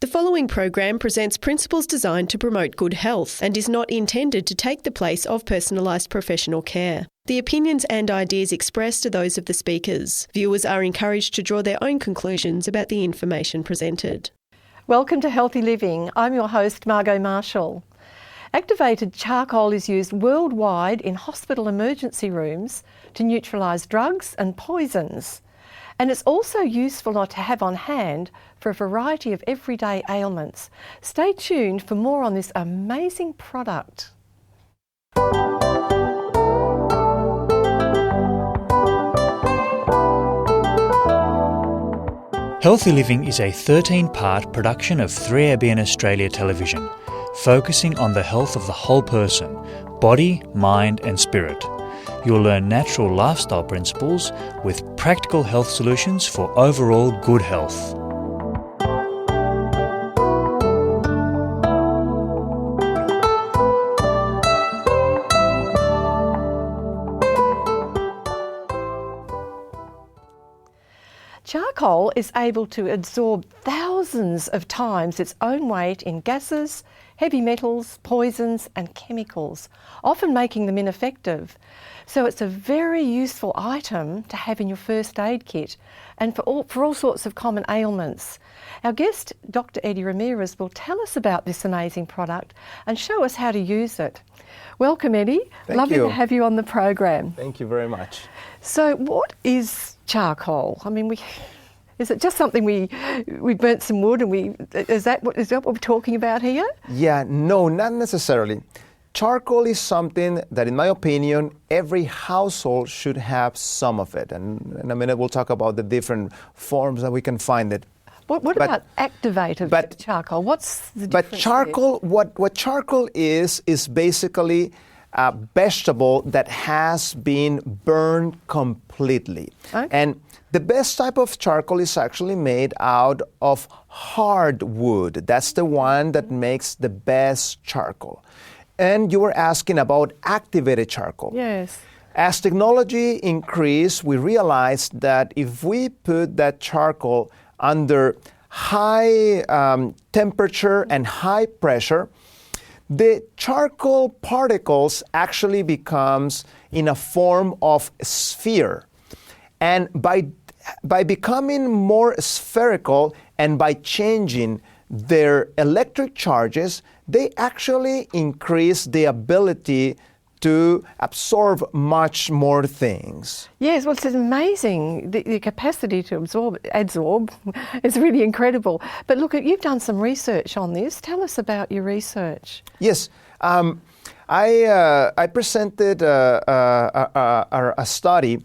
The following program presents principles designed to promote good health and is not intended to take the place of personalised professional care. The opinions and ideas expressed are those of the speakers. Viewers are encouraged to draw their own conclusions about the information presented. Welcome to Healthy Living. I'm your host, Margot Marshall. Activated charcoal is used worldwide in hospital emergency rooms to neutralize drugs and poisons. And it's also useful to have on hand for a variety of everyday ailments. Stay tuned for more on this amazing product. Healthy Living is a 13-part production of 3ABN Australia Television, focusing on the health of the whole person, body, mind and spirit. You'll learn natural lifestyle principles with practical health solutions for overall good health. Charcoal is able to absorb thousands of times its own weight in gases, heavy metals, poisons and chemicals, often making them ineffective. So it's a very useful item to have in your first aid kit and for all sorts of common ailments. Our guest, Dr Eddie Ramirez, will tell us about this amazing product and show us how to use it. Welcome, Eddie. Lovely to have you on the program. Thank you very much. So what is charcoal? I mean, is it just something we burnt some wood and is that what we're talking about here? Yeah, no, not necessarily. Charcoal is something that, in my opinion, every household should have some of it. And in a minute we'll talk about the different forms that we can find it. What about activated charcoal? What's the difference? But charcoal, what charcoal is basically a vegetable that has been burned completely. Okay. And the best type of charcoal is actually made out of hardwood. That's the one that makes the best charcoal. And you were asking about activated charcoal. Yes. As technology increased, we realized that if we put that charcoal under high temperature and high pressure, the charcoal particles actually becomes in a form of sphere. And by becoming more spherical and by changing their electric charges, they actually increase the ability to absorb much more things. Yes, well, it's amazing. The capacity to absorb is really incredible. But look, you've done some research on this. Tell us about your research. Yes. I presented a study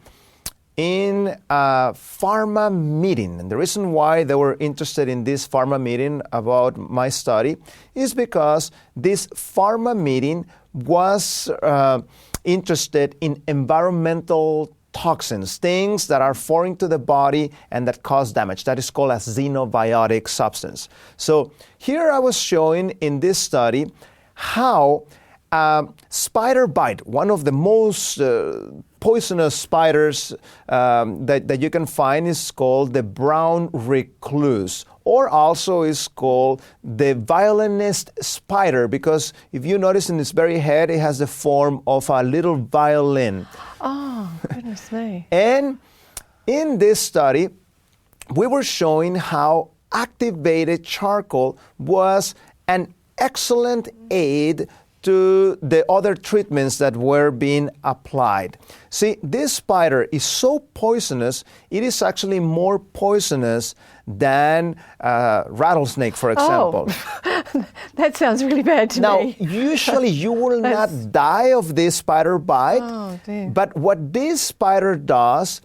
in a pharma meeting. And the reason why they were interested in this pharma meeting about my study is because this pharma meeting was interested in environmental toxins, things that are foreign to the body and that cause damage. That is called a xenobiotic substance. So here I was showing in this study how spider bite, one of the most poisonous spiders that you can find, is called the brown recluse, or also is called the violinist spider, because if you notice in its very head, it has the form of a little violin. Oh, goodness me. And in this study, we were showing how activated charcoal was an excellent aid to the other treatments that were being applied. See, this spider is so poisonous, it is actually more poisonous than rattlesnake, for example. Oh, that sounds really bad to me. Now, usually you will not die of this spider bite, but what this spider does,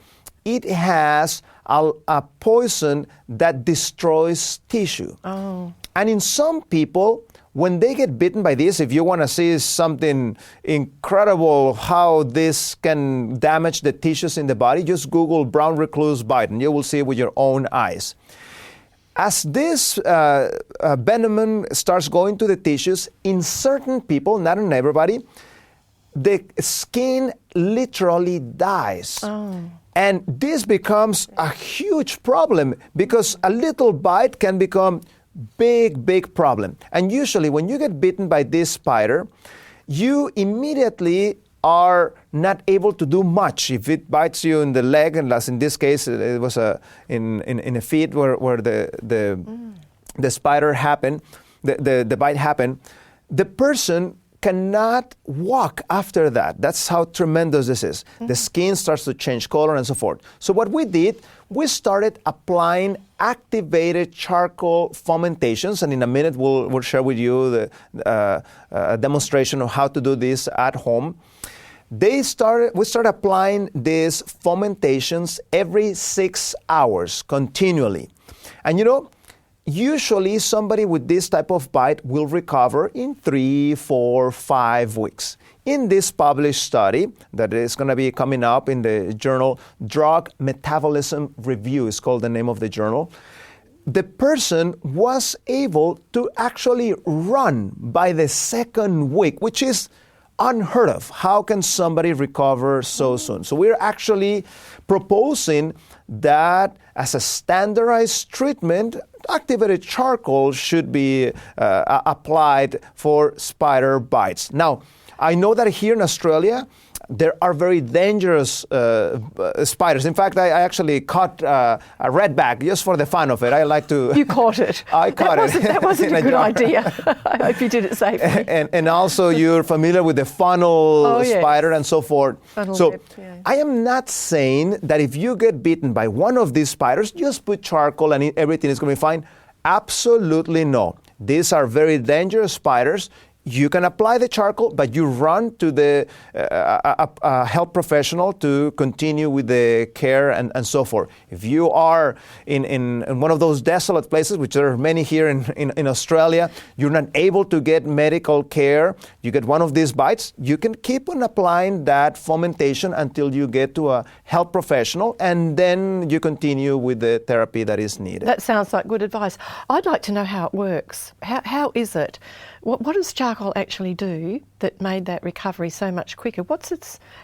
it has a poison that destroys tissue. Oh. And in some people, when they get bitten by this, if you want to see something incredible how this can damage the tissues in the body, just Google brown recluse bite and you will see it with your own eyes. As this venom starts going to the tissues, in certain people, not in everybody, the skin literally dies. Oh. And this becomes a huge problem because a little bite can become big problem. And usually when you get bitten by this spider, you immediately are not able to do much. If it bites you in the leg, and as in this case, it was in a feet where the spider happened, the bite happened, the person cannot walk after that. That's how tremendous this is. The skin starts to change color and so forth. So what we did, we started applying activated charcoal fomentations, and in a minute we'll share with you the demonstration of how to do this at home. We started applying these fomentations every 6 hours continually. And usually somebody with this type of bite will recover in 3, 4, 5 weeks. In this published study that is going to be coming up in the journal Drug Metabolism Review is called the name of the journal, the person was able to actually run by the second week, which is unheard of. How can somebody recover so soon? So we're actually proposing that as a standardized treatment, activated charcoal should be applied for spider bites. Now, I know that here in Australia, there are very dangerous spiders. In fact, I actually caught a redback just for the fun of it. I like to... You caught it. I caught it. That wasn't a good idea. I hope you did it safely. And also you're familiar with the funnel spider and so forth. Funnel web, yeah. I am not saying that if you get bitten by one of these spiders, just put charcoal and everything is going to be fine. Absolutely no. These are very dangerous spiders. You can apply the charcoal, but you run to the health professional to continue with the care and so forth. If you are in one of those desolate places, which there are many here in Australia, you're not able to get medical care, you get one of these bites, you can keep on applying that fomentation until you get to a health professional, and then you continue with the therapy that is needed. That sounds like good advice. I'd like to know how it works. How is it? What does charcoal actually do that made that recovery so much quicker?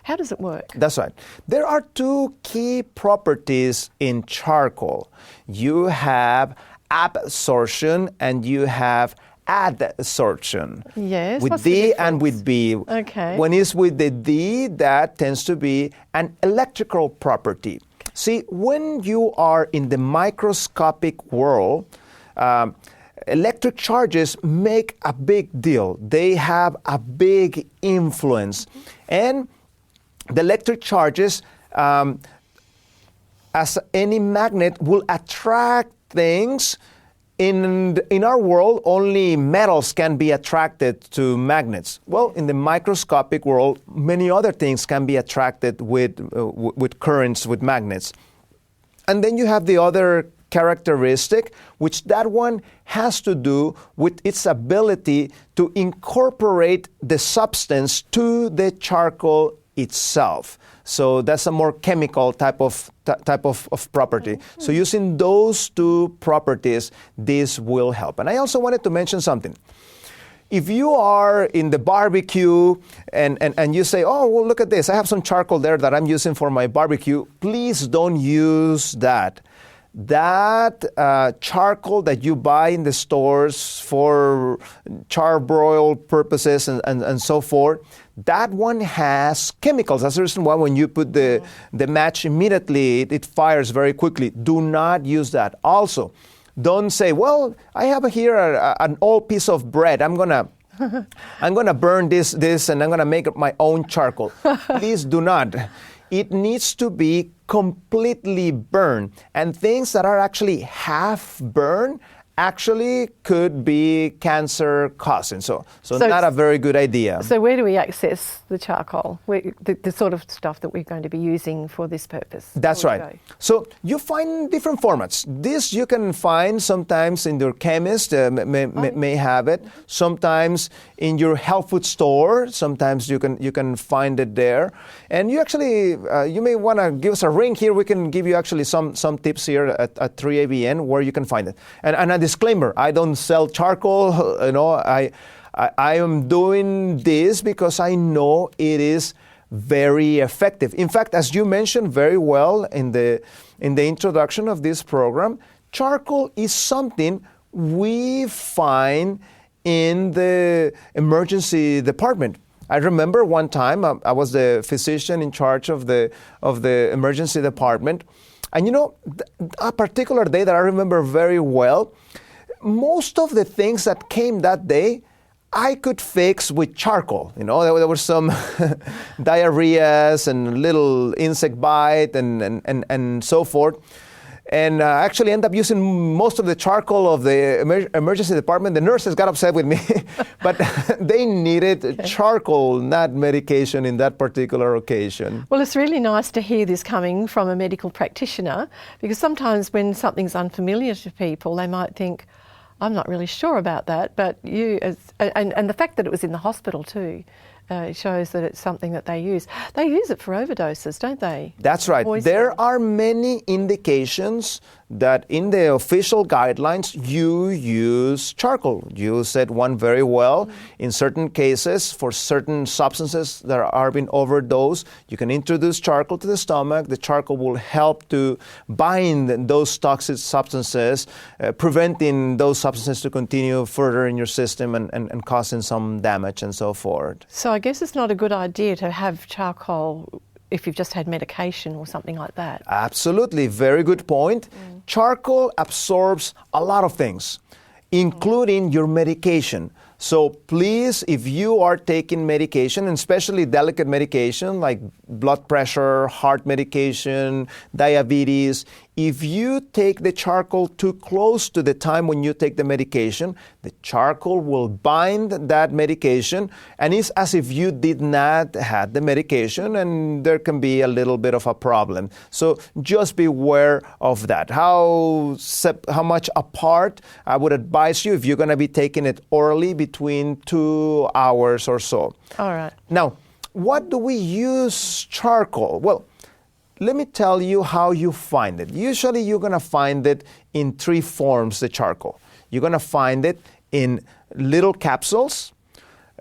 How does it work? That's right. There are two key properties in charcoal. You have absorption and you have adsorption. Yes. With D and with B. Okay. When it's with the D, that tends to be an electrical property. See, when you are in the microscopic world, electric charges make a big deal. They have a big influence. And the electric charges, as any magnet, will attract things. In our world, only metals can be attracted to magnets. Well, in the microscopic world, many other things can be attracted with currents, with magnets. And then you have the other characteristic, which that one has to do with its ability to incorporate the substance to the charcoal itself. So that's a more chemical type of property. So using those two properties, this will help. And I also wanted to mention something. If you are in the barbecue and you say, oh, well, look at this, I have some charcoal there that I'm using for my barbecue, please don't use that. That charcoal that you buy in the stores for charbroil purposes and so forth, that one has chemicals. That's the reason why when you put the match immediately, it fires very quickly. Do not use that. Also, don't say, well, I have here an old piece of bread. I'm gonna burn this and I'm gonna make my own charcoal. Please do not. It needs to be completely burned. And things that are actually half burned actually could be cancer causing. So not a very good idea. So where do we access the charcoal? The sort of stuff that we're going to be using for this purpose? That's right. So you find different formats. This you can find sometimes in your chemist, may have it. Sometimes in your health food store, sometimes you can find it there. And you actually, you may want to give us a ring here. We can give you actually some tips here at 3ABN where you can find it. And a disclaimer, I don't sell charcoal. I am doing this because I know it is very effective. In fact, as you mentioned very well in the introduction of this program, charcoal is something we find in the emergency department. I remember one time I was the physician in charge of the emergency department, and a particular day that I remember very well, most of the things that came that day I could fix with charcoal. There were some diarrheas and little insect bite and so forth. And I actually ended up using most of the charcoal of the emergency department. The nurses got upset with me, but they needed charcoal, not medication in that particular occasion. Well, it's really nice to hear this coming from a medical practitioner, because sometimes when something's unfamiliar to people, they might think, I'm not really sure about that, but and the fact that it was in the hospital too, shows that it's something that they use. They use it for overdoses, don't they? That's right. Poison. There are many indications that in the official guidelines you use charcoal. You said one very well. In certain cases, for certain substances that are being overdosed, you can introduce charcoal to the stomach. The charcoal will help to bind those toxic substances, preventing those substances to continue further in your system and causing some damage and so forth. So I guess it's not a good idea to have charcoal if you've just had medication or something like that. Absolutely. Very good point. Charcoal absorbs a lot of things, including your medication. So please, if you are taking medication, and especially delicate medication like blood pressure, heart medication, diabetes, if you take the charcoal too close to the time when you take the medication, the charcoal will bind that medication, and it's as if you did not have the medication, and there can be a little bit of a problem. So just be aware of that. How much apart? I would advise you, if you're going to be taking it orally, between 2 hours or so. All right. Now, what do we use charcoal? Well, let me tell you how you find it. Usually you're going to find it in 3 forms, the charcoal. You're going to find it in little capsules,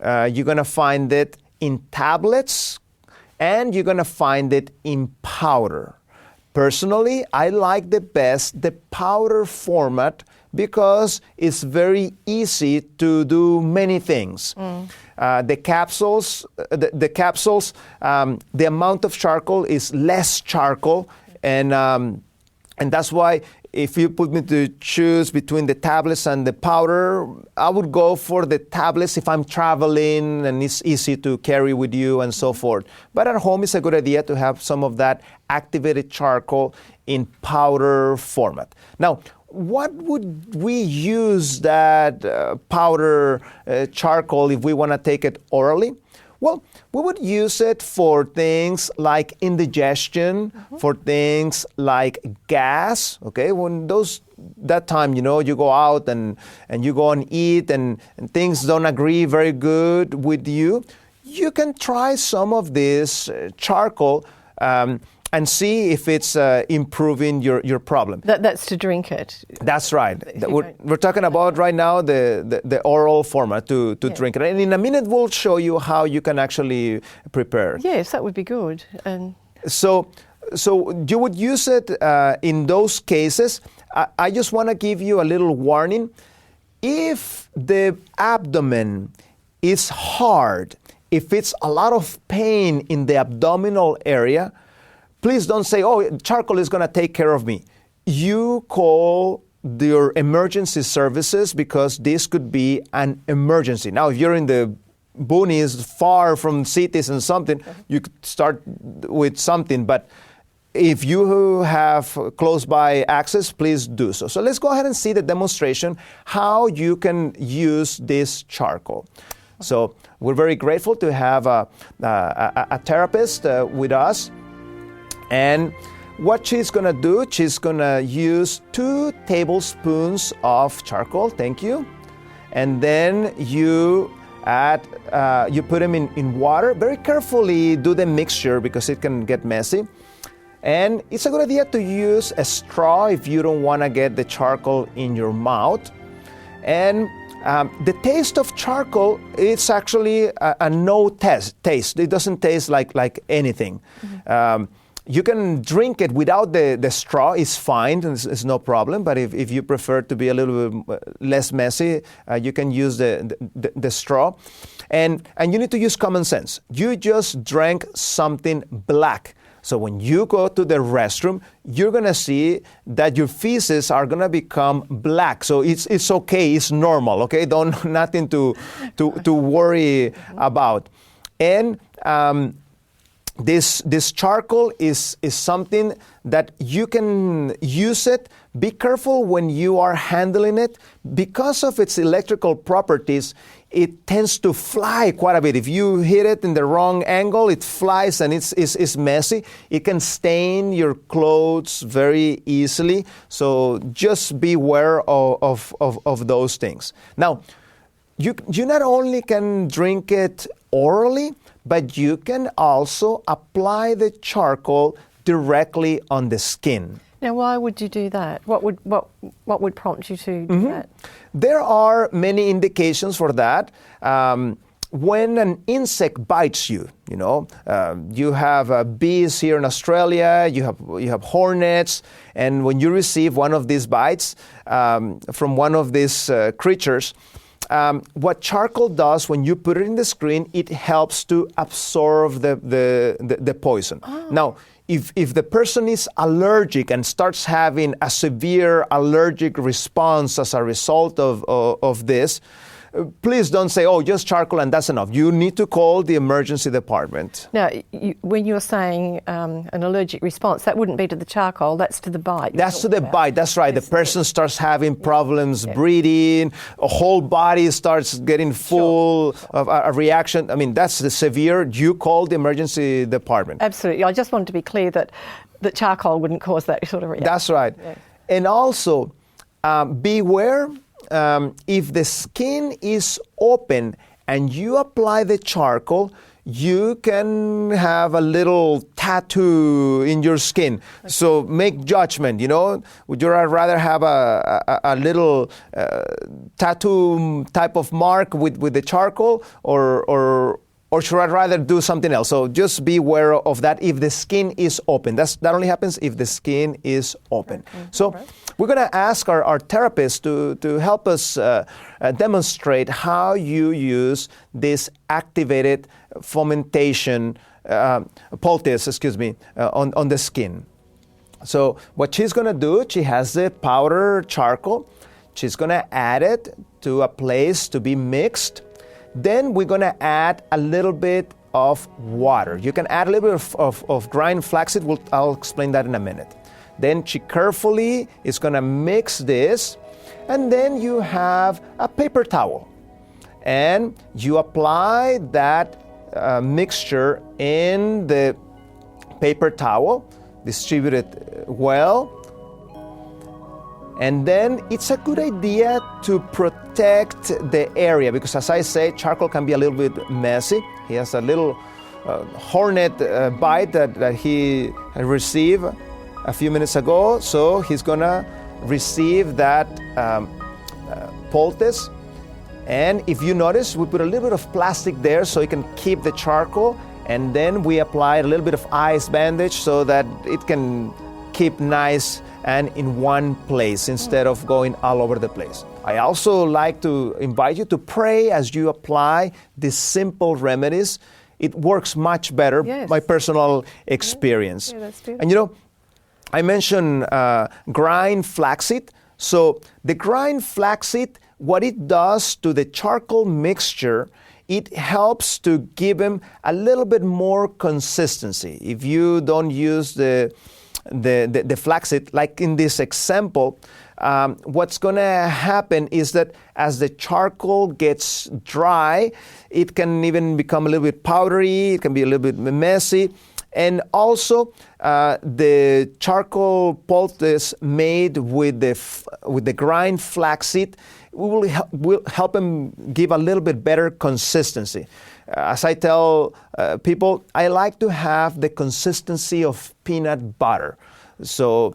you're going to find it in tablets, and you're going to find it in powder. Personally, I like the powder format, because it's very easy to do many things. The capsules, the amount of charcoal is less charcoal, and that's why if you put me to choose between the tablets and the powder, I would go for the tablets if I'm traveling and it's easy to carry with you and so forth. But at home, it's a good idea to have some of that activated charcoal in powder format. Now, what would we use that powder charcoal if we want to take it orally? Well, we would use it for things like indigestion, for things like gas, okay? When that time, you go out and you go and eat and things don't agree very good with you, you can try some of this charcoal and see if it's improving your problem. That's to drink it. That's right. We're talking about right now the oral format to drink it. And in a minute, we'll show you how you can actually prepare. Yes, that would be good. And So you would use it in those cases. I just want to give you a little warning. If the abdomen is hard, if it's a lot of pain in the abdominal area, please don't say, charcoal is going to take care of me. You call your emergency services, because this could be an emergency. Now, if you're in the boonies, far from cities and something, you could start with something. But if you have close by access, please do so. So let's go ahead and see the demonstration, how you can use this charcoal. So we're very grateful to have a therapist with us. And what she's going to do, she's going to use 2 tablespoons of charcoal. Thank you. And then you put them in water. Very carefully do the mixture, because it can get messy. And it's a good idea to use a straw if you don't want to get the charcoal in your mouth. And the taste of charcoal, it's actually a no taste. It doesn't taste like anything. You can drink it without the straw, it's fine, it's no problem. But if you prefer to be a little bit less messy, you can use the straw. And you need to use common sense. You just drank something black. So when you go to the restroom, you're going to see that your feces are going to become black. So it's okay, it's normal, okay? Nothing to worry about. And this charcoal is something that you can use it. Be careful when you are handling it. Because of its electrical properties, it tends to fly quite a bit. If you hit it in the wrong angle, it flies and it's messy. It can stain your clothes very easily. So just beware of those things. Now, you not only can drink it orally, but you can also apply the charcoal directly on the skin. Now, why would you do that? What would prompt you to do that? There are many indications for that. When an insect bites you, you have bees here in Australia, you have hornets, and when you receive one of these bites from one of these creatures, what charcoal does when you put it in the skin, it helps to absorb the poison. Oh. Now, if the person is allergic and starts having a severe allergic response as a result of this, please don't say, just charcoal and that's enough. You need to call the emergency department. Now, when you're saying an allergic response, that wouldn't be to the charcoal, that's to the bite. That's to the bite, that's right. The person starts having problems breathing, a whole body starts getting full of a reaction. I mean, that's the severe. You call the emergency department. Absolutely. I just wanted to be clear that charcoal wouldn't cause that sort of reaction. That's right. Yeah. And also, beware. If the skin is open and you apply the charcoal, you can have a little tattoo in your skin. So make judgment, Would you rather have a little tattoo type of mark with the charcoal or should I rather do something else? So just be aware of that if the skin is open. That only happens if the skin is open. Mm-hmm. So we're going to ask our therapist to help us demonstrate how you use this activated fomentation poultice, on the skin. So what she's going to do, she has the powder charcoal. She's going to add it to a place to be mixed. Then we're going to add a little bit of water. You can add a little bit of grind flaxseed. I'll explain that in a minute. Then she carefully is going to mix this. And then you have a paper towel. And you apply that mixture in the paper towel. Distribute it well. And then it's a good idea to protect the area because, as I say, charcoal can be a little bit messy. He has a little hornet bite that he received a few minutes ago. So he's going to receive that poultice. And if you notice, we put a little bit of plastic there so it can keep the charcoal. And then we apply a little bit of ice bandage so that it can keep nice and in one place instead of going all over the place. I also like to invite you to pray as you apply these simple remedies. It works much better, my personal experience. Yeah, that's true. And I mentioned grind flaxseed. So the grind flaxseed, what it does to the charcoal mixture, it helps to give them a little bit more consistency. If you don't use the flaxseed, like in this example, what's going to happen is that as the charcoal gets dry, it can even become a little bit powdery, it can be a little bit messy. And also, the charcoal poultice made with the grind flaxseed will help them give a little bit better consistency. As I tell people, I like to have the consistency of peanut butter. So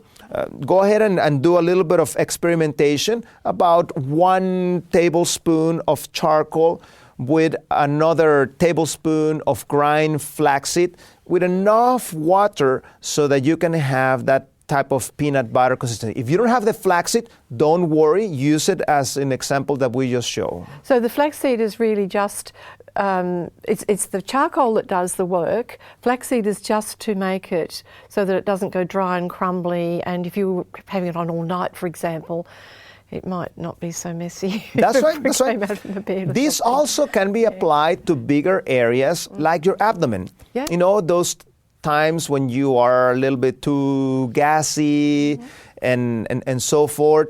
go ahead and do a little bit of experimentation. About 1 tablespoon of charcoal with another tablespoon of grind flaxseed with enough water so that you can have that type of peanut butter consistency. If you don't have the flaxseed, don't worry. Use it as an example that we just showed. So the flaxseed is really just, it's the charcoal that does the work. Flaxseed is just to make it so that it doesn't go dry and crumbly. And if you were having it on all night, for example, it might not be so messy. That's right. That's right. This also can be applied to bigger areas like your abdomen. Yeah. You know, those times when you are a little bit too gassy and so forth.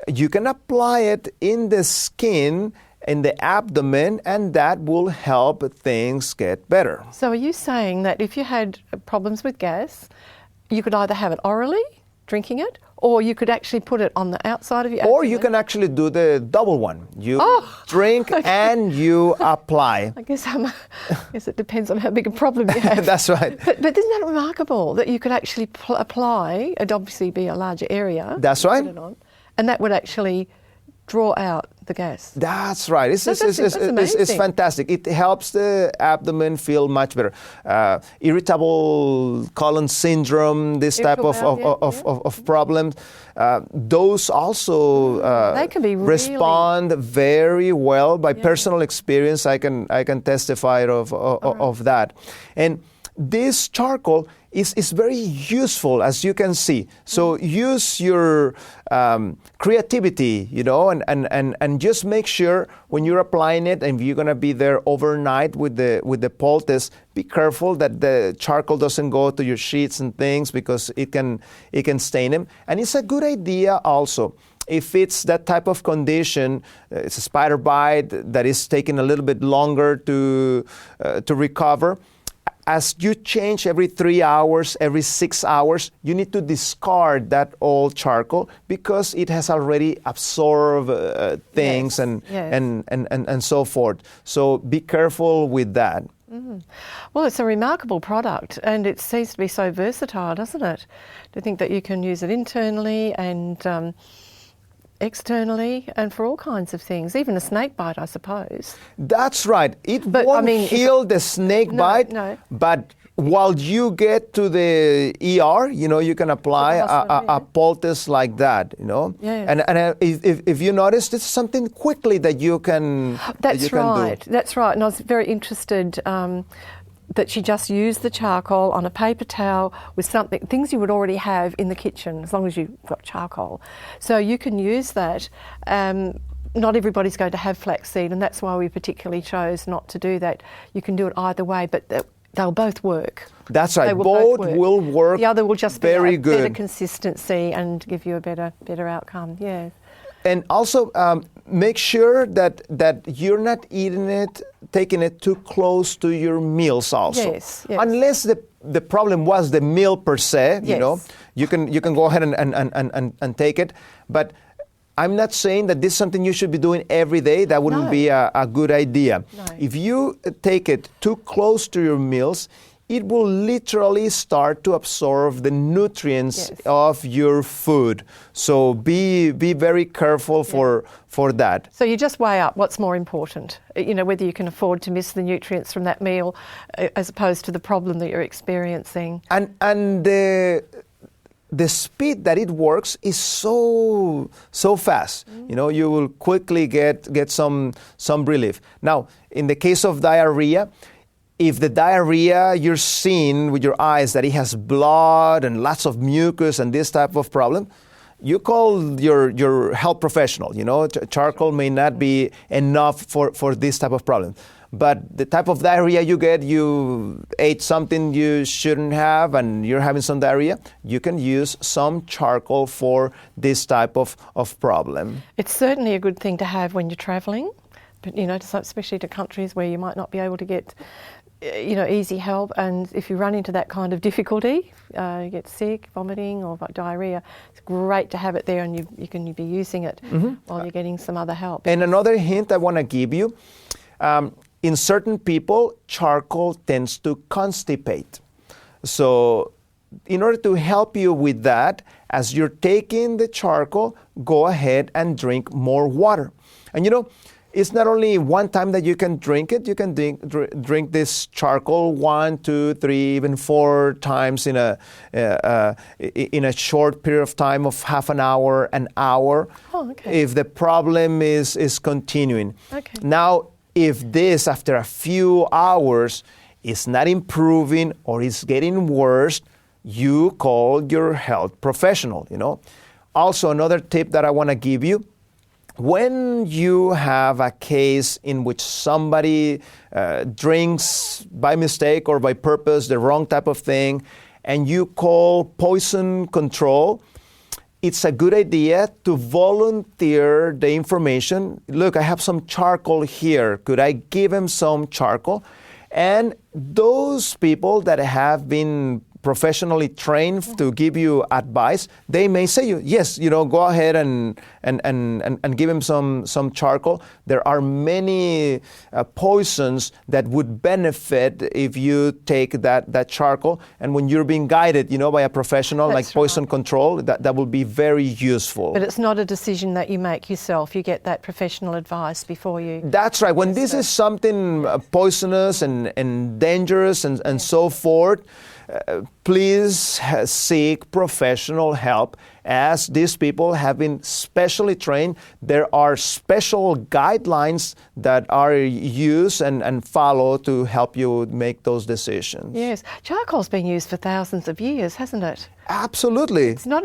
You can apply it in the skin, in the abdomen, and that will help things get better. So are you saying that if you had problems with gas, you could either have it orally, drinking it, or you could actually put it on the outside of your abdomen? Or you can actually do the double one. You drink and you apply. I guess it depends on how big a problem you have. That's right. But isn't that remarkable that you could actually apply? It'd obviously be a larger area. That's right. Put it on, and that would actually draw out the gas. That's right. It's amazing. fantastic. It helps the abdomen feel much better. Irritable colon syndrome, this type of problems, those also they can be respond very well. By personal experience, I can testify of that. And this charcoal is very useful, as you can see. So use your creativity, you know, and just make sure when you're applying it, and you're going to be there overnight with the poultice, be careful that the charcoal doesn't go to your sheets and things, because it can stain them. And it's a good idea also, if it's that type of condition, it's a spider bite that is taking a little bit longer to recover. As you change every 3 hours, every 6 hours, you need to discard that old charcoal, because it has already absorbed things and so forth. So be careful with that. Mm-hmm. Well, it's a remarkable product, and it seems to be so versatile, doesn't it? To think that you can use it internally and externally, and for all kinds of things, even a snake bite, I suppose. That's right. It won't heal the snake bite, but while you get to the ER, you know, you can apply a poultice like that, you know. Yeah. And if you notice, this is something quickly that you can That's right. do. That's right. And I was very interested that she just used the charcoal on a paper towel with things you would already have in the kitchen, as long as you've got charcoal. So you can use that. Not everybody's going to have flaxseed, and that's why we particularly chose not to do that. You can do it either way, but they'll both work. That's right. Both will work. The other will just be very a good. better consistency and give you a better outcome. Yeah. And also make sure that you're not taking it too close to your meals also. Yes. Unless the problem was the meal per se, you know, you can go ahead and take it. But I'm not saying that this is something you should be doing every day. That wouldn't be a good idea. No. If you take it too close to your meals, it will literally start to absorb the nutrients of your food. So be very careful for that. So you just weigh up what's more important, you know, whether you can afford to miss the nutrients from that meal as opposed to the problem that you're experiencing. And the speed that it works is so fast. You know, you will quickly get some relief. Now, in the case of diarrhea, if the diarrhea you're seeing with your eyes that it has blood and lots of mucus and this type of problem, you call your health professional. You know, charcoal may not be enough for this type of problem. But the type of diarrhea you get, you ate something you shouldn't have and you're having some diarrhea, you can use some charcoal for this type of problem. It's certainly a good thing to have when you're travelling, but, you know, especially to countries where you might not be able to get, you know, easy help. And if you run into that kind of difficulty, you get sick, vomiting or diarrhea, it's great to have it there, and you can be using it while you're getting some other help. And another hint I want to give you, in certain people, charcoal tends to constipate. So in order to help you with that, as you're taking the charcoal, go ahead and drink more water. And you know, it's not only one time that you can drink it. You can drink this charcoal 1, 2, 3, even 4 times in a short period of time of half an hour, an hour. Oh, okay. If the problem is continuing. Okay. Now, if this after a few hours is not improving or is getting worse, you call your health professional. Also, another tip that I want to give you. When you have a case in which somebody drinks by mistake or by purpose the wrong type of thing, and you call poison control, it's a good idea to volunteer the information. Look, I have some charcoal here. Could I give him some charcoal? And those people that have been professionally trained to give you advice, they may say yes, go ahead and give him some charcoal. There are many poisons that would benefit if you take that charcoal. And when you're being guided, by a professional like poison control, that will be very useful. But it's not a decision that you make yourself. You get that professional advice before you. That's right. When this is something poisonous and dangerous and so forth, please seek professional help, as these people have been specially trained. There are special guidelines that are used and followed to help you make those decisions. Yes. Charcoal's been used for thousands of years, hasn't it? Absolutely. It's not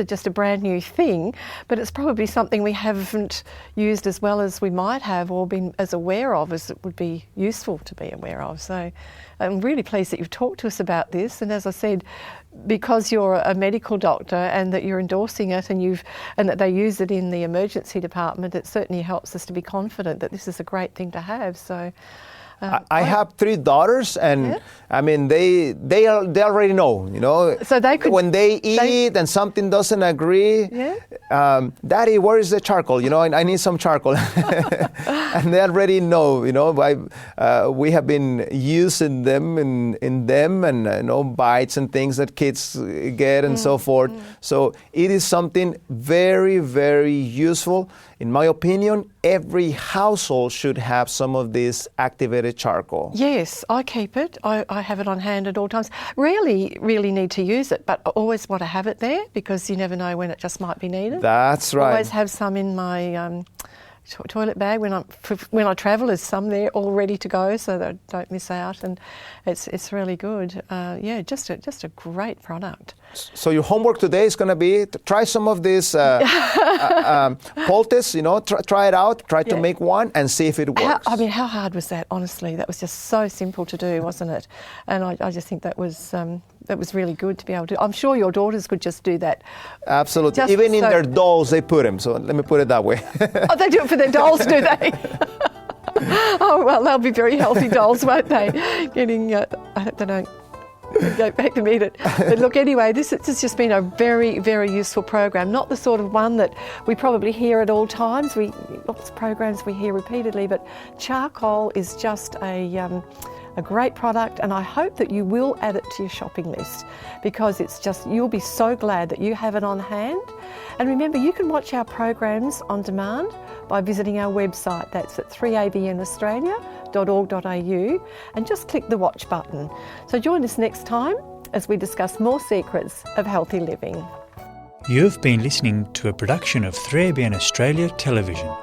just a brand new thing, but it's probably something we haven't used as well as we might have, or been as aware of as it would be useful to be aware of. So I'm really pleased that you've talked to us about this. And as I said, because you're a medical doctor and that you're endorsing it and that they use it in the emergency department, it certainly helps us to be confident that this is a great thing to have. So. I have 3 daughters, and I mean they already know, So they could, when they eat and something doesn't agree. Daddy, where is the charcoal? I need some charcoal, and they already know. We have been using them in them, and bites and things that kids get and so forth. So it is something very, very useful. In my opinion, every household should have some of this activated charcoal. Yes, I keep it. I have it on hand at all times. Rarely really need to use it, but I always want to have it there because you never know when it just might be needed. That's right. I always have some in my toilet bag when I travel. There's some there all ready to go, so that I don't miss out, and it's really good. Just a great product. So your homework today is going to be to try some of these poultice. Try it out. Try to make one and see if it works. How hard was that? Honestly, that was just so simple to do, wasn't it? And I just think that was really good to be able to. I'm sure your daughters could just do that. Absolutely. Even in their dolls, they put them. So let me put it that way. Oh, they do it for their dolls, do they? Oh, well, they'll be very healthy dolls, won't they? I hope they don't go back and eat it. But look, anyway, this has just been a very, very useful program. Not the sort of one that we probably hear at all times. Lots of programs we hear repeatedly, but charcoal is just a great product, and I hope that you will add it to your shopping list, because you'll be so glad that you have it on hand. And remember, you can watch our programs on demand by visiting our website. That's at 3abnaustralia.org.au, and just click the watch button. So join us next time as we discuss more secrets of healthy living. You've been listening to a production of 3ABN Australia Television.